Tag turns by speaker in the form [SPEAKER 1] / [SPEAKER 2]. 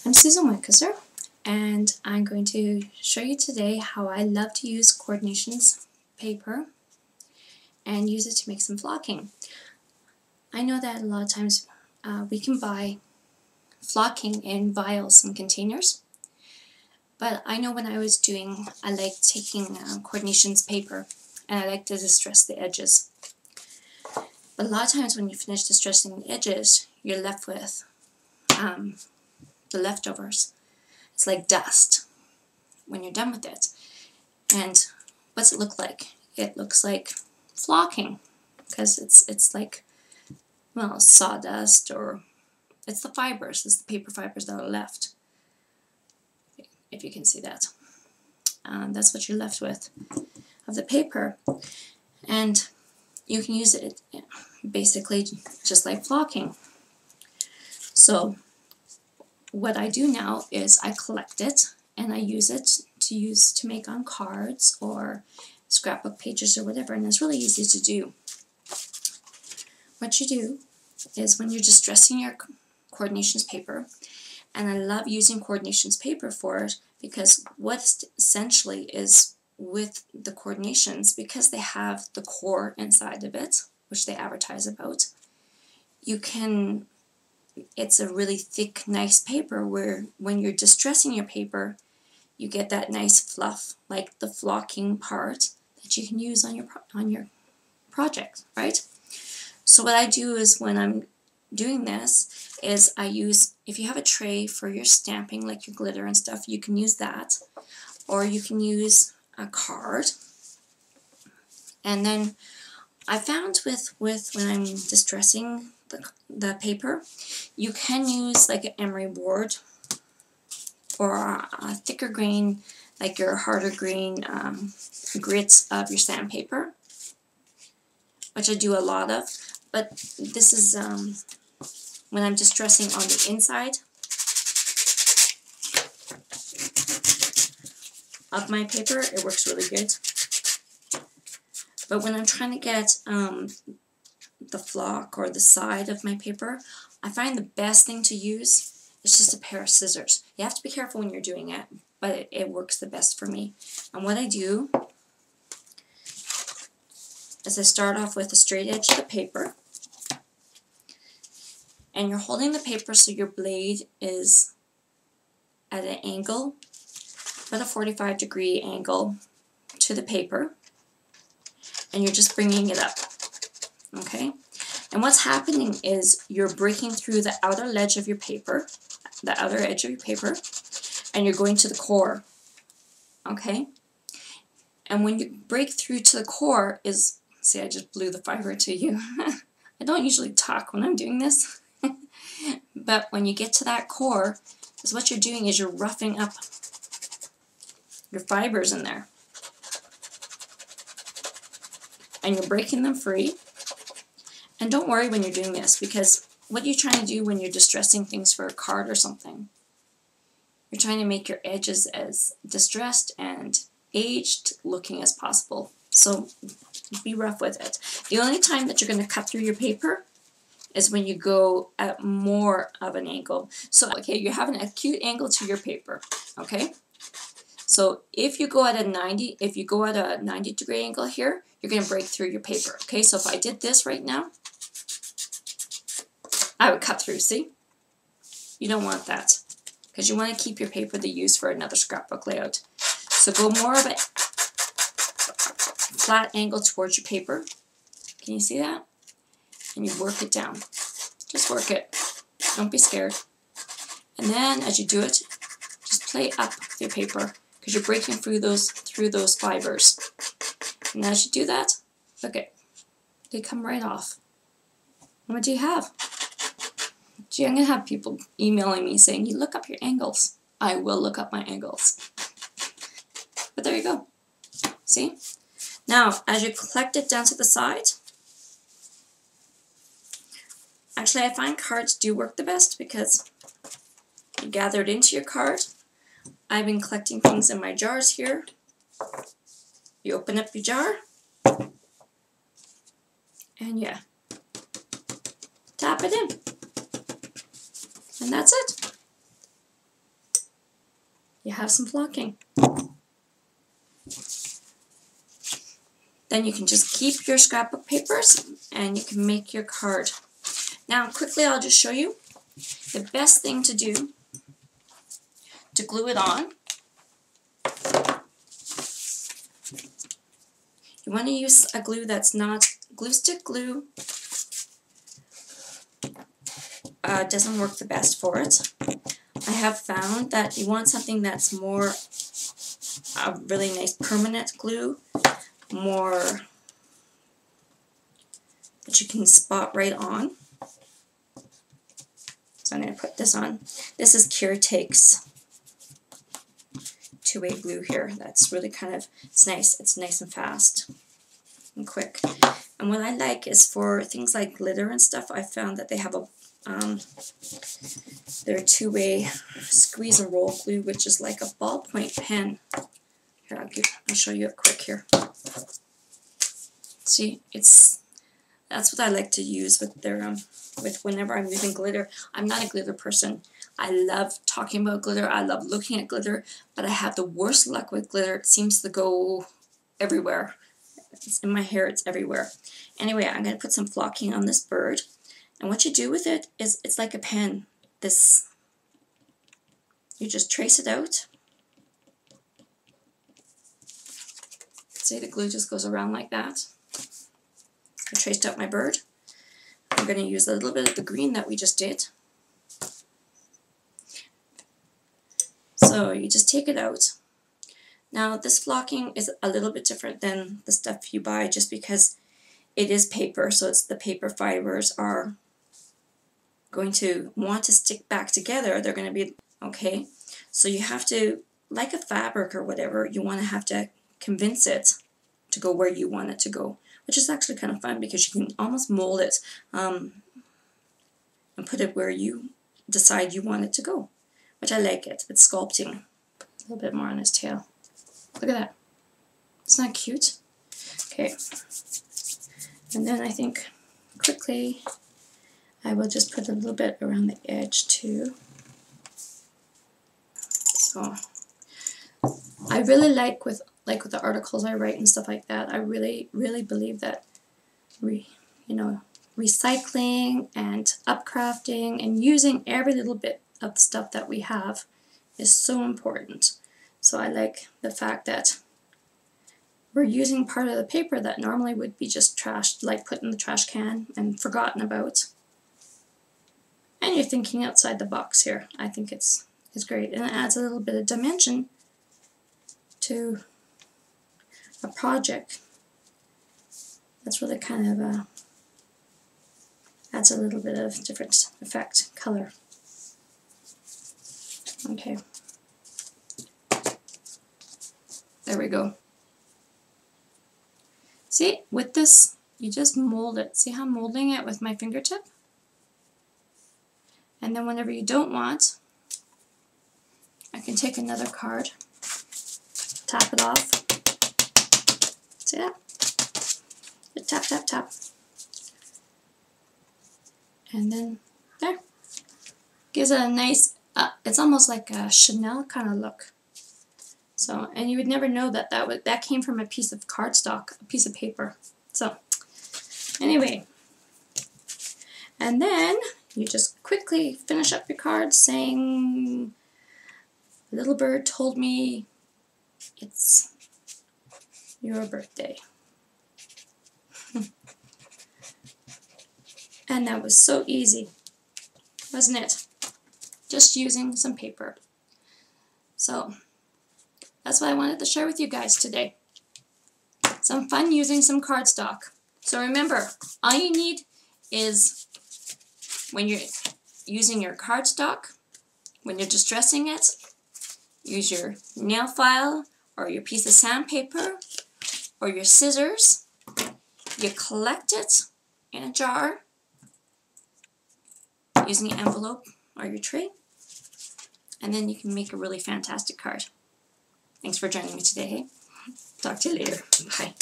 [SPEAKER 1] I'm Susan Winkeser, and I'm going to show you today how I love to use coordinations paper and use it to make some flocking. I know that a lot of times we can buy flocking in vials and containers, but I know when I was I like taking coordinations paper and I like to distress the edges. But a lot of times when you finish distressing the edges, you're left with the leftovers. It's like dust when you're done with it. And what's it look like? It looks like flocking because it's like, well, sawdust, or it's the fibers, it's the paper fibers that are left. If you can see that. That's what you're left with of the paper. And you can use it basically just like flocking. So what I do now is I collect it and I use it to make on cards or scrapbook pages or whatever, and it's really easy to do. What you do is when you're distressing your coordinations paper, and I love using coordinations paper for it because what essentially is with the coordinations, because they have the core inside of it, which they advertise about, it's a really thick, nice paper where when you're distressing your paper, you get that nice fluff, like the flocking part that you can use on your project, right? So what I do is when I'm doing this is I use, if you have a tray for your stamping, like your glitter and stuff, you can use that, or you can use a card. And then I found with when I'm distressing the paper, you can use like an emery board or a thicker grain, like your harder grain grits of your sandpaper, which I do a lot of. But this is when I'm distressing on the inside of my paper, it works really good. But when I'm trying to get the flock or the side of my paper, I find the best thing to use is just a pair of scissors. You have to be careful when you're doing it, but it works the best for me. And what I do is I start off with a straight edge of the paper, and you're holding the paper so your blade is at an angle, about a 45-degree angle to the paper, and you're just bringing it up. Okay, and what's happening is you're breaking through the outer edge of your paper, and you're going to the core. Okay, and when you break through to the core is, see, I just blew the fiber to you. I don't usually talk when I'm doing this, but when you get to that core, is what you're doing is you're roughing up your fibers in there, and you're breaking them free. And don't worry when you're doing this, because what you're trying to do when you're distressing things for a card or something, you're trying to make your edges as distressed and aged looking as possible. So be rough with it. The only time that you're going to cut through your paper is when you go at more of an angle. So, okay, you're having an acute angle to your paper, okay? So if you go at a 90-degree angle here, you're going to break through your paper, okay? So if I did this right now, I would cut through, see? You don't want that, because you want to keep your paper to use for another scrapbook layout. So go more of a flat angle towards your paper. Can you see that? And you work it down. Just work it. Don't be scared. And then as you do it, just play up with your paper, because you're breaking through those fibers. And as you do that, look it, they come right off. And what do you have? Gee, I'm going to have people emailing me saying, you look up your angles. I will look up my angles. But there you go. See? Now, as you collect it down to the side, actually I find cards do work the best because you gather it into your card. I've been collecting things in my jars here. You open up your jar, and yeah, tap it in. And that's it. you have some flocking. Then you can just keep your scrapbook papers and you can make your card. Now quickly I'll just show you the best thing to do to glue it on. You want to use a glue that's not glue stick glue. Doesn't work the best for it. I have found that you want something that's more a really nice permanent glue, more that you can spot right on. So I'm going to put this on. This is Cure Takes two-way glue here. That's really kind of, it's nice and fast and quick. And what I like is for things like glitter and stuff, I found that they have a they're two-way squeeze and roll glue, which is like a ballpoint pen. Here, I'll show you it quick here. See, that's what I like to use with their with whenever I'm using glitter. I'm not a glitter person. I love talking about glitter. I love looking at glitter, but I have the worst luck with glitter. It seems to go everywhere. It's in my hair. It's everywhere. Anyway, I'm going to put some flocking on this bird. And what you do with it is it's like a pen. You just trace it out. See, the glue just goes around like that. I traced out my bird. I'm going to use a little bit of the green that we just did. So you just take it out. Now this flocking is a little bit different than the stuff you buy just because it is paper, so it's the paper fibers are going to want to stick back together. They're going to be, okay, so you have to, like a fabric or whatever, you want to have to convince it to go where you want it to go, which is actually kind of fun because you can almost mold it and put it where you decide you want it to go, which I like it. It's sculpting. A little bit more on his tail. Look at that. Isn't that cute? Okay. And then I think quickly I will just put a little bit around the edge too. So I really like with the articles I write and stuff like that, I really believe that recycling and upcrafting and using every little bit of the stuff that we have is so important. So I like the fact that we're using part of the paper that normally would be just trashed, like put in the trash can and forgotten about. And you're thinking outside the box here. I think it's great, and it adds a little bit of dimension to a project. That's really kind of adds a little bit of different effect, color. Okay. There we go. See, with this, you just mold it. See how I'm molding it with my fingertip? And then whenever you don't want, I can take another card, tap it off. See that? Tap, tap, tap. And then there. Gives it a nice, it's almost like a Chanel kind of look. So, and you would never know that that came from a piece of cardstock, a piece of paper. So, anyway. And then you just quickly finish up your card saying, "Little bird told me it's your birthday." And that was so easy, wasn't it? Just using some paper. So, that's what I wanted to share with you guys today. Some fun using some cardstock. So remember, all you need is, when you're using your cardstock, when you're distressing it, use your nail file or your piece of sandpaper or your scissors. You collect it in a jar using an envelope or your tray, and then you can make a really fantastic card. Thanks for joining me today. Talk to you later. Bye.